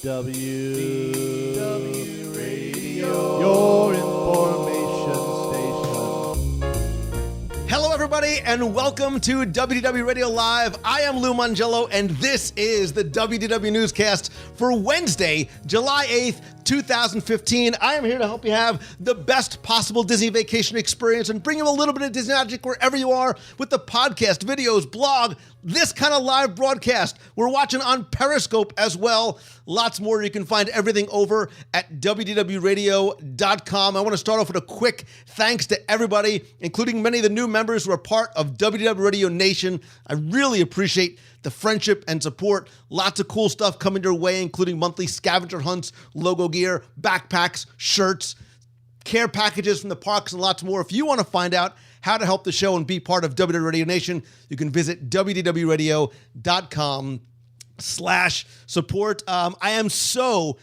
WDW Radio, your information station. Hello, everybody, and welcome to WDW Radio Live. I am Lou Mangello, and this is the WDW Newscast for Wednesday, July 8th, 2015. I am here to help you have the best possible Disney vacation experience and bring you a little bit of Disney magic wherever you are with the podcast, videos, blog, this kind of live broadcast. We're watching on Periscope as well. Lots more. You can find everything over at WDWRadio.com. I want to start off with a quick thanks to everybody, including many of the new members who are part of WDW Radio Nation. I really appreciate the friendship and support. Lots of cool stuff coming your way, including monthly scavenger hunts, logo gear, backpacks, shirts, care packages from the parks, and lots more. If you want to find out how to help the show and be part of WDW Radio Nation, you can visit WDWRadio.com/support. I am so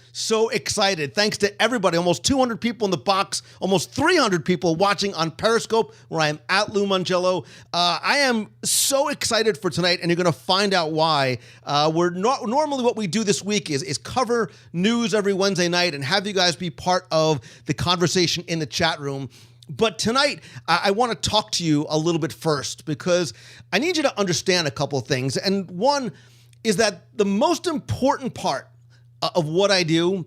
excited. Thanks to everybody. Almost 200 people in the box, almost 300 people watching on Periscope, where I am at Lou Mangello. I am so excited for tonight, and you're going to find out why. Normally what we do this week is cover news every Wednesday night and have you guys be part of the conversation in the chat room. But tonight, I want to talk to you a little bit first because I need you to understand a couple of things. And one is that the most important part of what I do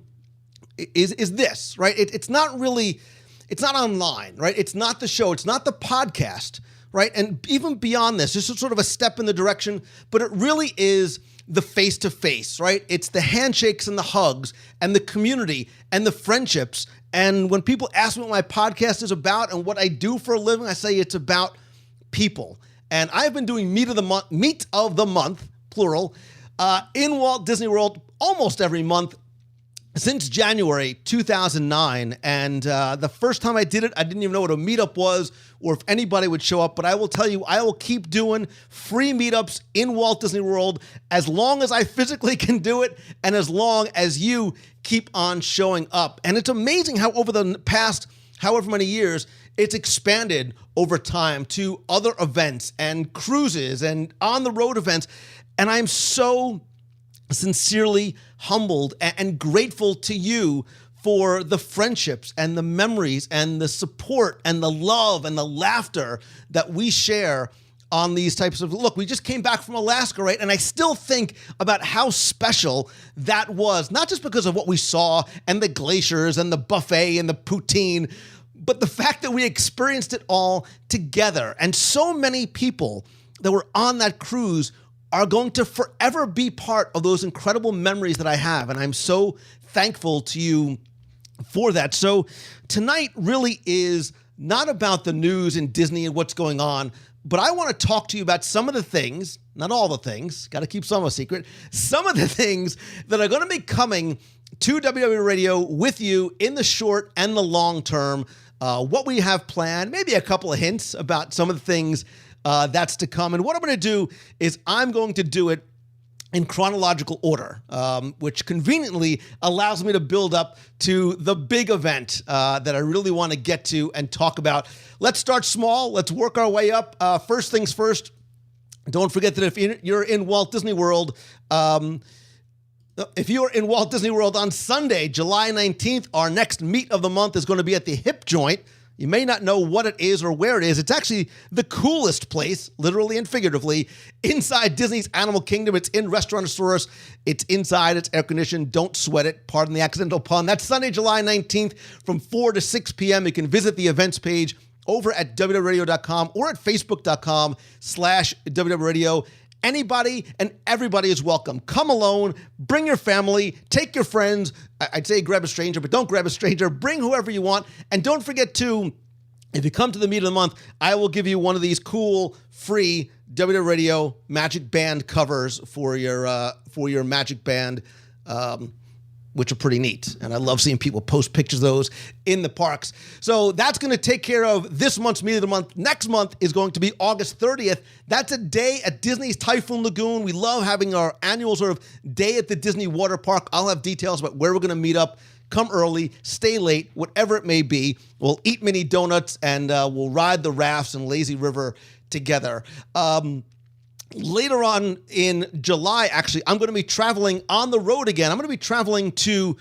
is this, right? It's not online, right? It's not the show. It's not the podcast, right? And even beyond this, this is sort of a step in the direction, but it really is the face-to-face, right? It's the handshakes and the hugs and the community and the friendships. And when people ask me what my podcast is about and what I do for a living, I say it's about people. And I've been doing Meet of the Month, plural, in Walt Disney World almost every month since January 2009. And the first time I did it, I didn't even know what a meetup was or if anybody would show up. But I will tell you, I will keep doing free meetups in Walt Disney World as long as I physically can do it and as long as you keep on showing up. And it's amazing how over the past however many years, it's expanded over time to other events and cruises and on-the-road events. And I'm so sincerely humbled and grateful to you for the friendships and the memories and the support and the love and the laughter that we share on these types of, look, we just came back from Alaska, right? And I still think about how special that was, not just because of what we saw and the glaciers and the buffet and the poutine, but the fact that we experienced it all together. And so many people that were on that cruise are going to forever be part of those incredible memories that I have. And I'm so thankful to you for that. So tonight really is not about the news in Disney and what's going on, but I want to talk to you about some of the things, not all the things, got to keep some a secret, some of the things that are going to be coming to WDW Radio with you in the short and the long term, what we have planned, maybe a couple of hints about some of the things that's to come. And what I'm going to do is I'm going to do it in chronological order, which conveniently allows me to build up to the big event that I really want to get to and talk about. Let's start small. Let's work our way up. First things first, don't forget that if you're in Walt Disney World, on Sunday, July 19th, our next Meet of the Month is going to be at the Hip Joint. You may not know what it is or where it is. It's actually the coolest place, literally and figuratively, inside Disney's Animal Kingdom. It's in Restaurantosaurus. It's inside. It's air-conditioned. Don't sweat it. Pardon the accidental pun. That's Sunday, July 19th from 4 to 6 p.m. You can visit the events page over at WDWRadio.com or at Facebook.com/WDWRadio. Anybody and everybody is welcome. Come alone, bring your family, take your friends. I'd say grab a stranger, but don't grab a stranger. Bring whoever you want. And don't forget to, if you come to the Meet of the Month, I will give you one of these cool, free WDW Radio Magic Band covers for your Magic Band, which are pretty neat. And I love seeing people post pictures of those in the parks. So that's going to take care of this month's Meet of the Month. Next month is going to be August 30th. That's a day at Disney's Typhoon Lagoon. We love having our annual sort of day at the Disney water park. I'll have details about where we're going to meet up. Come early, stay late, whatever it may be. We'll eat mini donuts and we'll ride the rafts in Lazy River together. later on in July, actually, I'm going to be traveling on the road again. I'm going to be traveling to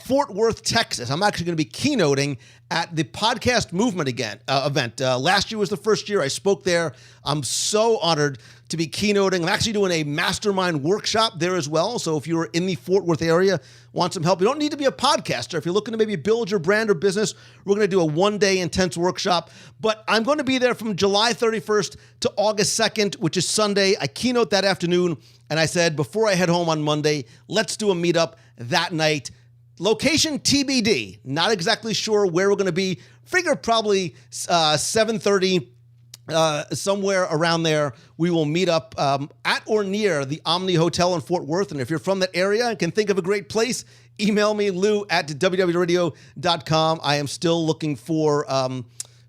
Fort Worth, Texas. I'm actually going to be keynoting at the Podcast Movement event. Last year was the first year I spoke there. I'm so honored to be keynoting. I'm actually doing a mastermind workshop there as well. So if you're in the Fort Worth area, want some help, you don't need to be a podcaster. If you're looking to maybe build your brand or business, we're going to do a one-day intense workshop. But I'm going to be there from July 31st to August 2nd, which is Sunday. I keynote that afternoon. And I said, before I head home on Monday, let's do a meetup that night. Location TBD. Not exactly sure where we're going to be. Figure probably 7:30, somewhere around there. We will meet up at or near the Omni Hotel in Fort Worth. And if you're from that area and can think of a great place, email me, lou@wwradio.com. I am still looking for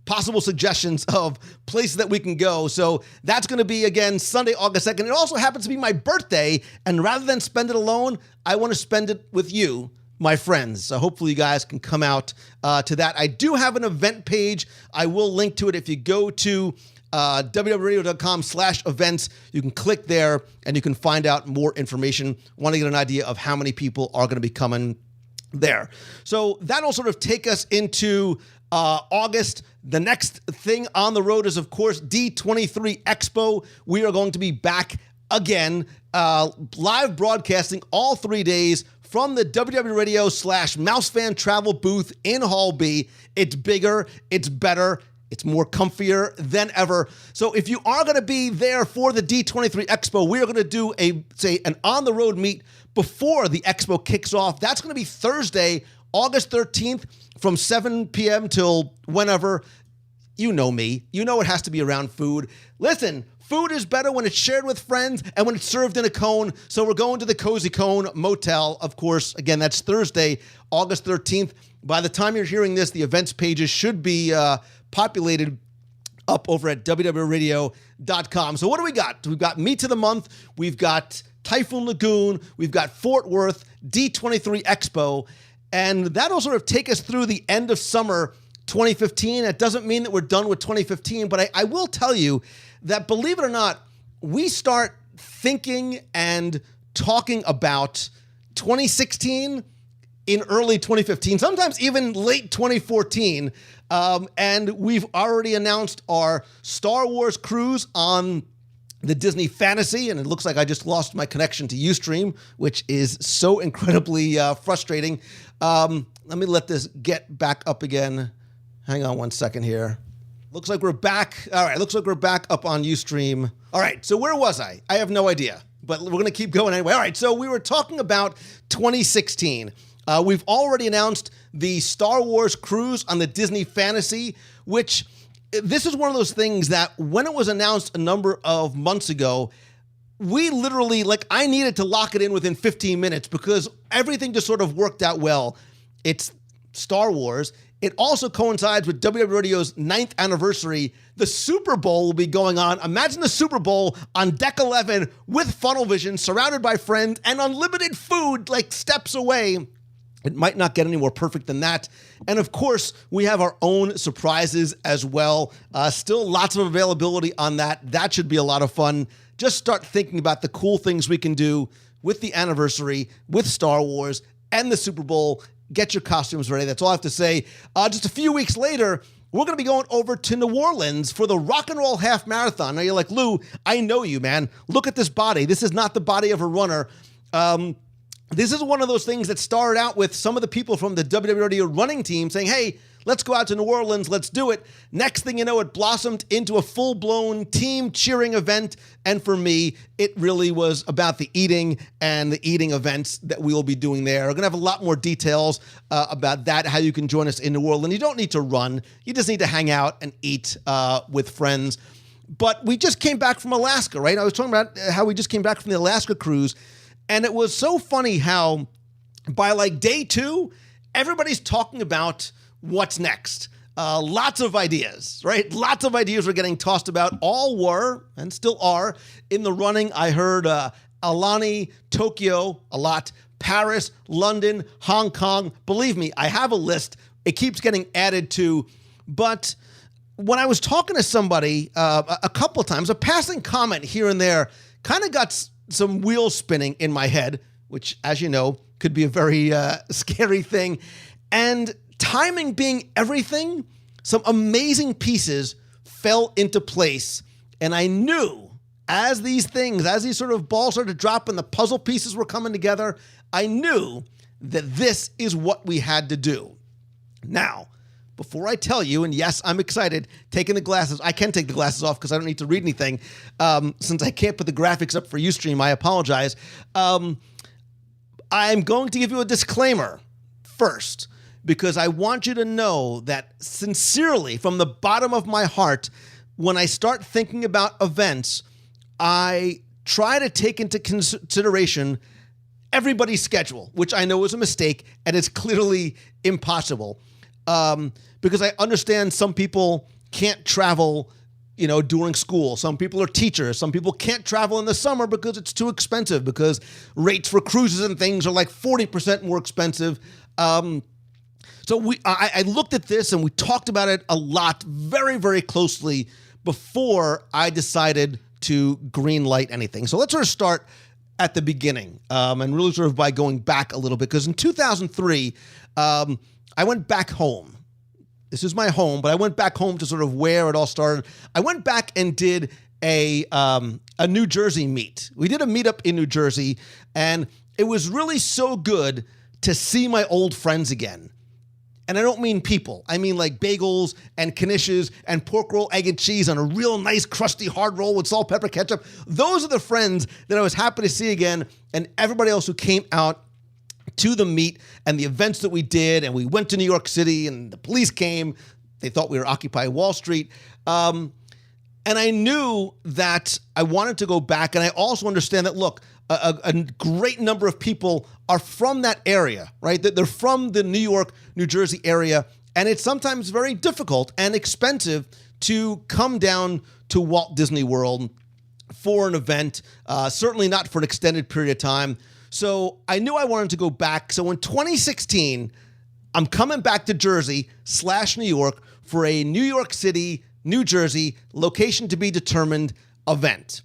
possible suggestions of places that we can go. So that's going to be, again, Sunday, August 2nd. It also happens to be my birthday. And rather than spend it alone, I want to spend it with you, my friends. So hopefully you guys can come out to that. I do have an event page. I will link to it. If you go to www.radio.com/events, you can click there and you can find out more information. Want to get an idea of how many people are going to be coming there. So that'll sort of take us into August. The next thing on the road is, of course, D23 Expo. We are going to be back again, live broadcasting all 3 days from the WDW Radio /MouseFan Travel booth in Hall B. It's bigger, it's better, it's more comfier than ever. So if you are going to be there for the D23 Expo, we are going to do an on-the-road meet before the Expo kicks off. That's going to be Thursday, August 13th from 7 p.m. till whenever. You know me. You know it has to be around food. Listen, food is better when it's shared with friends and when it's served in a cone. So we're going to the Cozy Cone Motel, of course. Again, that's Thursday, August 13th. By the time you're hearing this, the events pages should be populated up over at WDW.radio.com. So what do we got? We've got Meet of the Month. We've got Typhoon Lagoon. We've got Fort Worth, D23 Expo. And that'll sort of take us through the end of summer 2015. That doesn't mean that we're done with 2015, but I will tell you that, believe it or not, we start thinking and talking about 2016 in early 2015, sometimes even late 2014. And we've already announced our Star Wars cruise on the Disney Fantasy, and it looks like I just lost my connection to Ustream, which is so incredibly frustrating. Let me let this get back up again. Hang on one second here. Looks like we're back. All right, looks like we're back up on Ustream. All right, so where was I? I have no idea, but we're going to keep going anyway. All right, so we were talking about 2016. We've already announced the Star Wars cruise on the Disney Fantasy, which this is one of those things that when it was announced a number of months ago, we literally, I needed to lock it in within 15 minutes because everything just sort of worked out well. It's Star Wars. It also coincides with WW Radio's 9th anniversary. The Super Bowl will be going on. Imagine the Super Bowl on Deck 11 with funnel vision, surrounded by friends, and unlimited food steps away. It might not get any more perfect than that. And of course, we have our own surprises as well. Still lots of availability on that. That should be a lot of fun. Just start thinking about the cool things we can do with the anniversary, with Star Wars, and the Super Bowl. Get your costumes ready. That's all I have to say. Just a few weeks later, we're going to be going over to New Orleans for the Rock and Roll Half Marathon. Now you're like, Lou, I know you, man. Look at this body. This is not the body of a runner. This is one of those things that started out with some of the people from the WW Radio running team saying, hey, let's go out to New Orleans, let's do it. Next thing you know, it blossomed into a full-blown team cheering event. And for me, it really was about the eating and the eating events that we will be doing there. We're going to have a lot more details about that, how you can join us in New Orleans. You don't need to run. You just need to hang out and eat with friends. But we just came back from Alaska, right? I was talking about how we just came back from the Alaska cruise. And it was so funny how by day 2, everybody's talking about what's next. Lots of ideas, right? Lots of ideas were getting tossed about. All were, and still are, in the running. I heard Alani, Tokyo a lot, Paris, London, Hong Kong. Believe me, I have a list. It keeps getting added to. But when I was talking to somebody a couple of times, a passing comment here and there kind of got some wheels spinning in my head, which, as you know, could be a very scary thing. And timing being everything, some amazing pieces fell into place. And I knew as these sort of balls started to drop and the puzzle pieces were coming together, I knew that this is what we had to do. Now, before I tell you, and yes, I'm excited, taking the glasses. I can take the glasses off because I don't need to read anything. Since I can't put the graphics up for Ustream, I apologize. I'm going to give you a disclaimer first, because I want you to know that sincerely, from the bottom of my heart, when I start thinking about events, I try to take into consideration everybody's schedule, which I know is a mistake and it's clearly impossible. Because I understand some people can't travel, during school. Some people are teachers. Some people can't travel in the summer because it's too expensive, because rates for cruises and things are like 40% more expensive. So I looked at this and we talked about it a lot, very, very closely before I decided to green light anything. So let's sort of start at the beginning, and really sort of by going back a little bit, because in 2003, I went back home. This is my home, but I went back home to sort of where it all started. I went back and did a New Jersey meet. We did a meetup in New Jersey, and it was really so good to see my old friends again. And I don't mean people. I mean like bagels and knishes and pork roll, egg and cheese on a real nice crusty hard roll with salt, pepper, ketchup. Those are the friends that I was happy to see again, and everybody else who came out to the meet and the events that we did. And we went to New York City and the police came. They thought we were Occupy Wall Street. And I knew that I wanted to go back. And I also understand that, look, a great number of people are from that area, right? They're from the New York, New Jersey area. And it's sometimes very difficult and expensive to come down to Walt Disney World for an event, certainly not for an extended period of time. So I knew I wanted to go back. So in 2016, I'm coming back to Jersey/New York for a New York City, New Jersey, location to be determined event.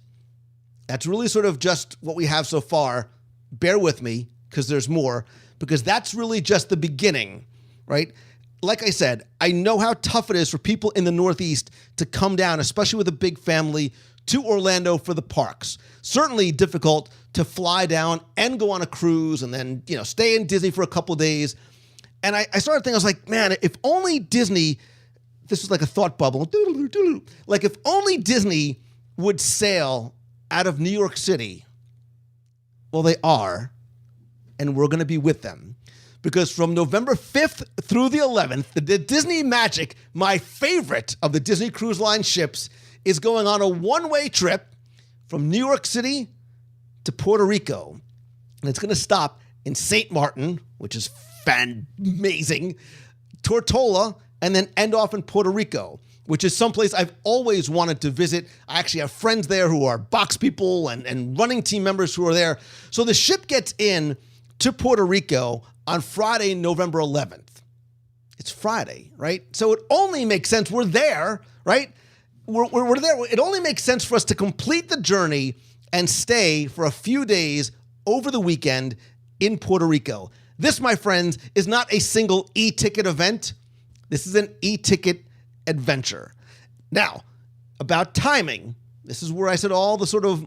That's really sort of just what we have so far. Bear with me, because there's more, because that's really just the beginning, right? Like I said, I know how tough it is for people in the Northeast to come down, especially with a big family, to Orlando for the parks. Certainly difficult to fly down and go on a cruise and then, stay in Disney for a couple of days. And I started thinking, I was like, man, if only Disney, this was like a thought bubble, like if only Disney would sail out of New York City. Well, they are, and we're going to be with them. Because from November 5th through the 11th, the Disney Magic, my favorite of the Disney Cruise Line ships, is going on a one-way trip from New York City to Puerto Rico. And it's going to stop in St. Martin, which is amazing, Tortola, and then end off in Puerto Rico, which is someplace I've always wanted to visit. I actually have friends there who are box people and running team members who are there. So the ship gets in to Puerto Rico on Friday, November 11th. It's Friday, right? So it only makes sense. We're there, right? We're there. It only makes sense for us to complete the journey and stay for a few days over the weekend in Puerto Rico. This, my friends, is not a single e-ticket event. This is an e-ticket adventure. Now, about timing, this is where I said all the sort of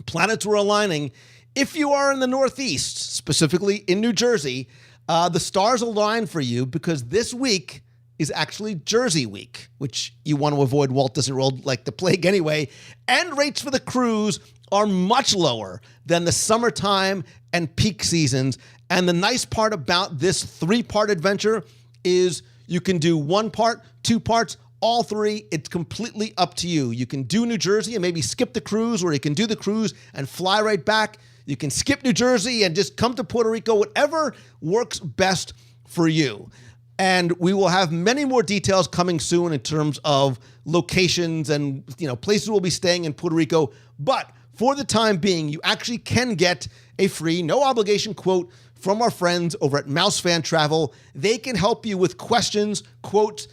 planets were aligning. If you are in the Northeast, specifically in New Jersey, the stars align for you, because this week is actually Jersey Week, which you want to avoid Walt Disney World like the plague anyway. And rates for the cruise are much lower than the summertime and peak seasons. And the nice part about this 3-part adventure is you can do 1 part, 2 parts, all 3. It's completely up to you. You can do New Jersey and maybe skip the cruise, or you can do the cruise and fly right back. You can skip New Jersey and just come to Puerto Rico, whatever works best for you. And we will have many more details coming soon in terms of locations and places we'll be staying in Puerto Rico. But for the time being, you actually can get a free, no obligation quote from our friends over at Mouse Fan Travel. They can help you with questions, quotes,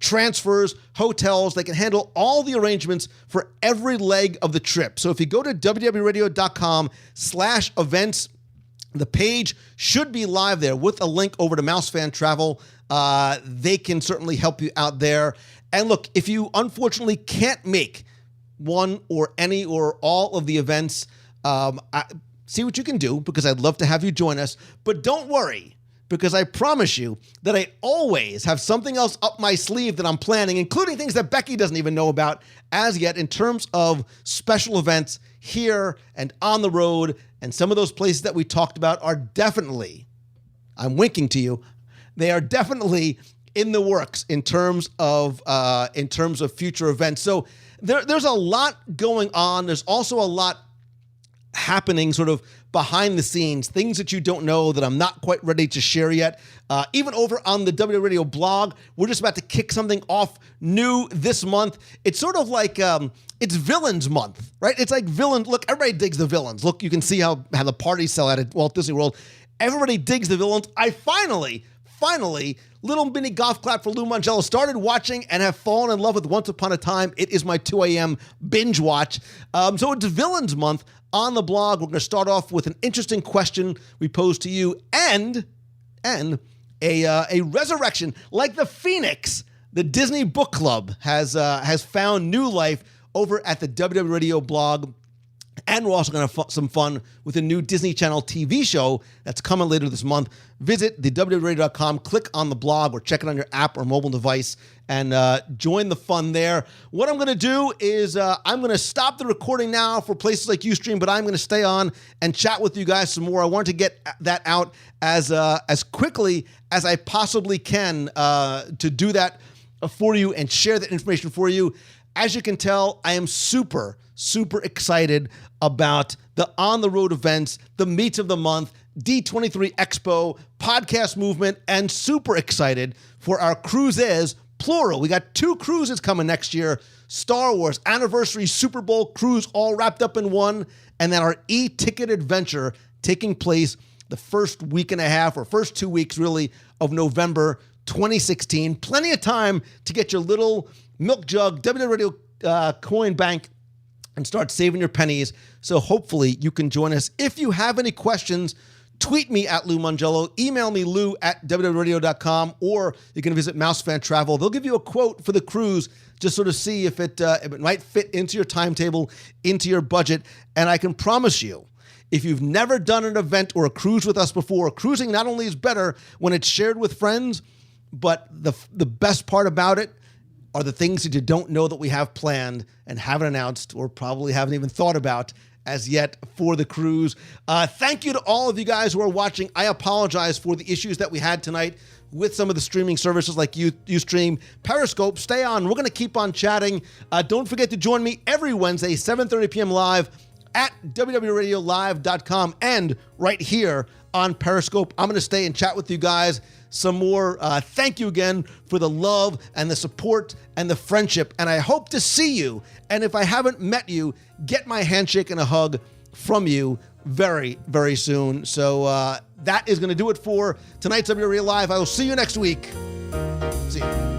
transfers, hotels. They can handle all the arrangements for every leg of the trip. So if you go to www.radio.com/events, the page should be live there with a link over to Mouse Fan Travel. They can certainly help you out there. And look, if you unfortunately can't make one or any or all of the events, see what you can do, because I'd love to have you join us. But don't worry, because I promise you that I always have something else up my sleeve that I'm planning, including things that Becky doesn't even know about as yet in terms of special events here and on the road. And some of those places that we talked about are definitely, I'm winking to you, they are definitely in the works in terms of future events. So there's a lot going on. There's also a lot happening sort of behind the scenes, things that you don't know that I'm not quite ready to share yet. Even over on the WDW Radio blog, we're just about to kick something off new this month. It's sort of like it's Villains Month, right? It's like villains. Look, everybody digs the villains. Look, you can see how the parties sell out at Walt Disney World. Everybody digs the villains. I finally, little mini golf clap for Lou Mongello, started watching and have fallen in love with Once Upon a Time. It is my 2 a.m. binge watch. So it's Villains Month. On the blog, we're going to start off with an interesting question we pose to you and a resurrection. Like the Phoenix, the Disney Book Club has found new life over at the WDW Radio blog. And we're also going to have some fun with a new Disney Channel TV show that's coming later this month. Visit the WDWRadio.com, click on the blog, or check it on your app or mobile device, and join the fun there. What I'm going to do is I'm going to stop the recording now for places like Ustream, but I'm going to stay on and chat with you guys some more. I want to get that out as quickly as I possibly can to do that for you and share that information for you. As you can tell, I am super excited about the on-the-road events, the meets of the month, D23 Expo, podcast movement, and super excited for our cruises, plural. We got 2 cruises coming next year, Star Wars Anniversary Super Bowl cruise all wrapped up in one, and then our e-ticket adventure taking place the first week and a half, or first 2 weeks really, of November 2016. Plenty of time to get your little milk jug, WDW Radio coin bank, and start saving your pennies. So hopefully you can join us. If you have any questions, tweet me at Lou Mongello, email me lou@www.radio.com, or you can visit Mouse Fan Travel. They'll give you a quote for the cruise, just sort of see if it might fit into your timetable, into your budget. And I can promise you, if you've never done an event or a cruise with us before, cruising not only is better when it's shared with friends, but the best part about it are the things that you don't know that we have planned and haven't announced, or probably haven't even thought about as yet for the cruise. Thank you to all of you guys who are watching. I apologize for the issues that we had tonight with some of the streaming services like Ustream, Periscope. Stay on. We're going to keep on chatting. Don't forget to join me every Wednesday, 7:30 p.m. live at WDWRadioLive.com and right here on Periscope. I'm going to stay and chat with you guys some more. Thank you again for the love and the support and the friendship. And I hope to see you. And if I haven't met you, get my handshake and a hug from you very, very soon. So that is going to do it for tonight's WDW Live. I will see you next week. See you.